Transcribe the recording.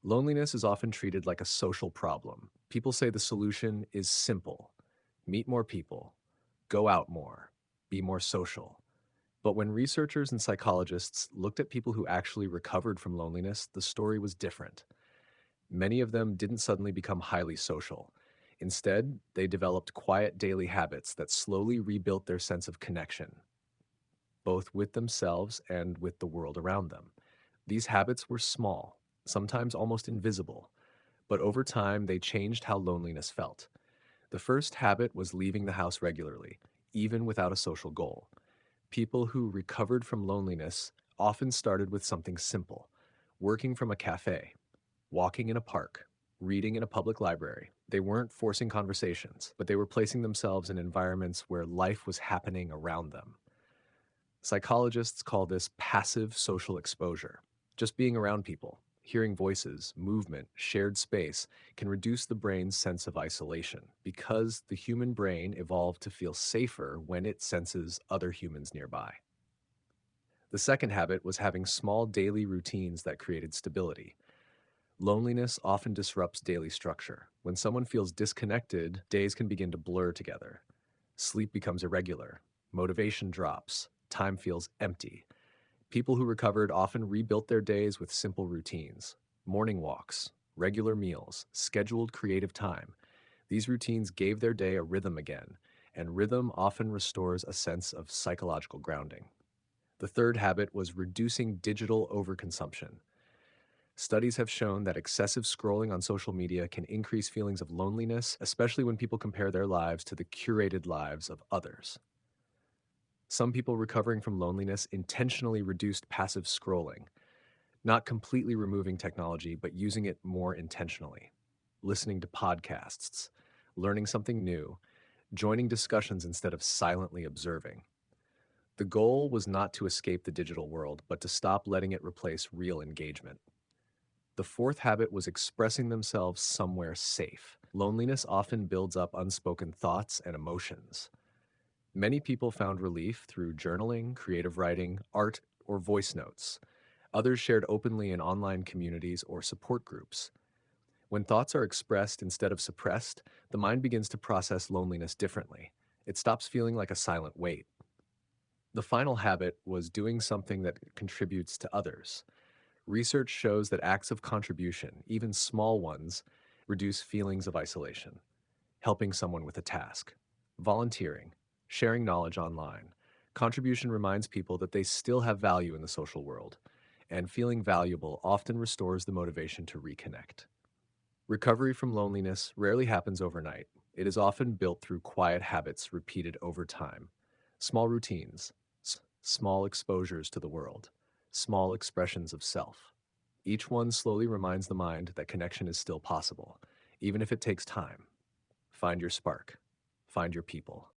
Loneliness is often treated like a social problem. People say the solution is simple: meet more people, go out more, be more social. But when researchers and psychologists looked at people who actually recovered from loneliness, the story was different. Many of them didn't suddenly become highly social. Instead, they developed quiet daily habits that slowly rebuilt their sense of connection, both with themselves and with the world around them. These habits were small, sometimes almost invisible, but over time they changed how loneliness felt. The first habit was leaving the house regularly, even without a social goal. People who recovered from loneliness often started with something simple: working from a cafe, walking in a park, reading in a public library. They weren't forcing conversations, but they were placing themselves in environments where life was happening around them. Psychologists call this passive social exposure. Just being around people, hearing voices, movement, shared space can reduce the brain's sense of isolation because the human brain evolved to feel safer when it senses other humans nearby. The second habit was having small daily routines that created stability. Loneliness often disrupts daily structure. When someone feels disconnected, days can begin to blur together. Sleep becomes irregular, motivation drops, time feels empty. People who recovered often rebuilt their days with simple routines: morning walks, regular meals, scheduled creative time. These routines gave their day a rhythm again, and rhythm often restores a sense of psychological grounding. The third habit was reducing digital overconsumption. Studies have shown that excessive scrolling on social media can increase feelings of loneliness, especially when people compare their lives to the curated lives of others. Some people recovering from loneliness intentionally reduced passive scrolling, not completely removing technology, but using it more intentionally. Listening to podcasts, learning something new, joining discussions instead of silently observing. The goal was not to escape the digital world, but to stop letting it replace real engagement. The fourth habit was expressing themselves somewhere safe. Loneliness often builds up unspoken thoughts and emotions. Many people found relief through journaling, creative writing, art, or voice notes. Others shared openly in online communities or support groups. When thoughts are expressed instead of suppressed, the mind begins to process loneliness differently. It stops feeling like a silent weight. The final habit was doing something that contributes to others. Research shows that acts of contribution, even small ones, reduce feelings of isolation. Helping someone with a task, volunteering, sharing knowledge online. Contribution reminds people that they still have value in the social world, and feeling valuable often restores the motivation to reconnect. Recovery from loneliness rarely happens overnight. It is often built through quiet habits repeated over time. Small routines, small exposures to the world, small expressions of self. Each one slowly reminds the mind that connection is still possible, even if it takes time. Find your spark. Find your people.